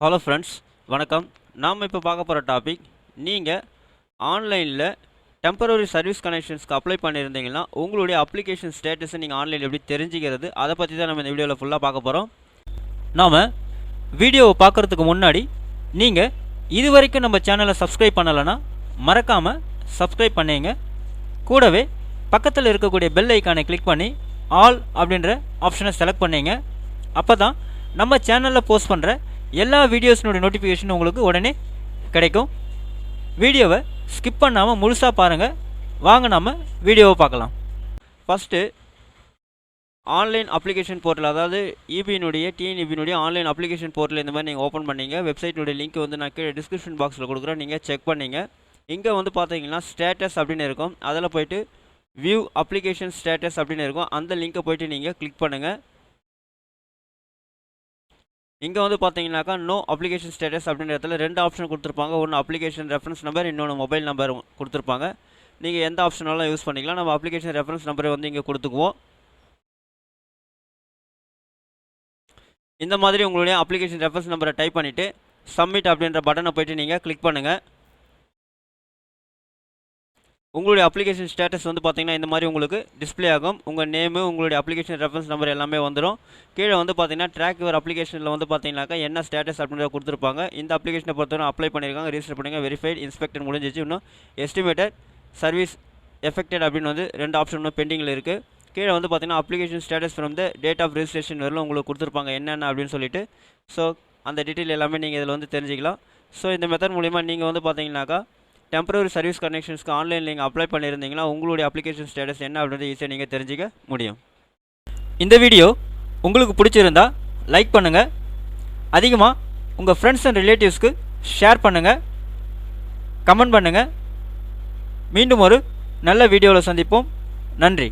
Hello friends, வணக்கம். நாம் இப்போ பார்க்க போகிற டாபிக், நீங்கள் ஆன்லைனில் டெம்பரரி சர்வீஸ் கனெக்ஷன்ஸ்க்கு அப்ளை பண்ணியிருந்தீங்கன்னா உங்களுடைய அப்ளிகேஷன் ஸ்டேட்டஸை நீங்கள் ஆன்லைனில் எப்படி தெரிஞ்சுக்கிறது, அதை பற்றி தான் நம்ம இந்த வீடியோவில் ஃபுல்லாக பார்க்க போகிறோம். நாம் வீடியோவை பார்க்குறதுக்கு முன்னாடி நீங்கள் இது வரைக்கும் நம்ம சேனலை சப்ஸ்கிரைப் பண்ணலைன்னா மறக்காமல் சப்ஸ்கிரைப் பண்ணிங்க. கூடவே பக்கத்தில் இருக்கக்கூடிய பெல் ஐக்கானை கிளிக் பண்ணி ஆல் அப்படின்ற ஆப்ஷனை செலக்ட் பண்ணிங்க. அப்போ தான் நம்ம சேனலில் போஸ்ட் பண்ணுற எல்லா வீடியோஸ்னுடைய நோட்டிஃபிகேஷன் உங்களுக்கு உடனே கிடைக்கும். வீடியோவை ஸ்கிப் பண்ணாமல் முழுசாக பாருங்கள். வாங்க நம்ம வீடியோவை பார்க்கலாம். ஃபஸ்ட்டு ஆன்லைன் அப்ளிகேஷன் போர்ட்டல், அதாவது டிஎன்இபியினுடைய ஆன்லைன் அப்ளிகேஷன் போர்ட்டல் இந்த மாதிரி நீங்கள் ஓப்பன் பண்ணிங்க. வெப்சைட்டுடைய லிங்க் வந்து நான் கீழே டிஸ்கிரிப்ஷன் பாக்ஸில் கொடுக்குறேன், நீங்கள் செக் பண்ணிங்க. இங்கே வந்து பார்த்தீங்கன்னா ஸ்டேட்டஸ் அப்படின்னு இருக்கும், அதில் போய்ட்டு வியூ அப்ளிகேஷன் ஸ்டேட்டஸ் அப்படின்னு இருக்கும். அந்த லிங்க்கை போய்ட்டு நீங்கள் கிளிக் பண்ணுங்கள். இங்கே வந்து பார்த்தீங்கன்னாக்கா நோ அப்ளிகேஷன் ஸ்டேட்டஸ் அப்படின்ற இடத்துல ரெண்டு ஆப்ஷன் கொடுத்துருப்பாங்க. ஒன்று அப்ளிகேஷன் ரெஃபரன்ஸ் நம்பர், இன்னொன்று மொபைல் நம்பர் கொடுத்துருப்பாங்க. நீங்கள் எந்த ஆப்ஷனாலும் யூஸ் பண்ணிக்கலாம். நம்ம அப்ளிகேஷன் ரெஃபரன்ஸ் நம்பரை வந்து இங்கே கொடுத்துக்குவோம். இந்த மாதிரி உங்களுடைய அப்ளிகேஷன் ரெஃபரன்ஸ் நம்பரை டைப் பண்ணிவிட்டு சப்மிட் அப்படின்ற பட்டனை போய்ட்டு நீங்கள் கிளிக் பண்ணுங்கள். உங்களுடைய அப்ளிகேஷன் ஸ்டேட்டஸ் வந்து பார்த்தீங்கன்னா இந்த மாதிரி உங்களுக்கு டிஸ்பிளே ஆகும். உங்கள் நேமு, உங்களுடைய அப்ளிகேஷன் ரெஃபரன்ஸ் நம்பர் எல்லாமே வந்துடும். கீழே வந்து பார்த்தீங்கன்னா ட்ராக் யுவர் அப்ளிகேஷனில் வந்து பார்த்தீங்கன்னாக்கா என்ன ஸ்டேட்டஸ் அப்படின்றத கொடுத்துருப்பாங்க. இந்த அப்ளிகேஷனை பொறுத்தவரை அப்ளை பண்ணியிருக்காங்க, ரிஜிஸ்டர் பண்ணுங்கள், வெரிஃபைட், இன்ஸ்பெக்டட் முடிஞ்சிச்சு. இன்னும் எஸ்டிமேட்டட் சர்வீஸ் எஃபெக்டட் அப்படின்னு வந்து ரெண்டு ஆப்ஷன் இன்னும் பெண்டிங்கில் இருக்குது. கீழே வந்து பார்த்தீங்கன்னா application status from the date of registration வரலும் உங்களுக்கு கொடுத்துருப்பாங்க என்னென்ன அப்படின்னு சொல்லிட்டு. ஸோ அந்த டீட்டெயில் எல்லாமே நீங்கள் இதில் வந்து தெரிஞ்சிக்கலாம். ஸோ இந்த மெத்தட் மூலிமா நீங்கள் வந்து பார்த்தீங்கன்னாக்கா டெம்பரரி சர்வீஸ் கனெக்ஷன்ஸ்க்கு ஆன்லைனில் நீங்கள் அப்ளை பண்ணியிருந்தீங்கன்னா உங்களுடைய அப்ளிகேஷன் ஸ்டேட்டஸ் என்ன அப்படின்றது ஈஸியாக நீங்கள் தெரிஞ்சிக்க முடியும். இந்த வீடியோ உங்களுக்கு பிடிச்சிருந்தா லைக் பண்ணுங்கள், அதிகமாக உங்கள் ஃப்ரெண்ட்ஸ் அண்ட் ரிலேட்டிவ்ஸ்க்கு ஷேர் பண்ணுங்கள், கமெண்ட் பண்ணுங்கள். மீண்டும் ஒரு நல்ல வீடியோவில் சந்திப்போம். நன்றி.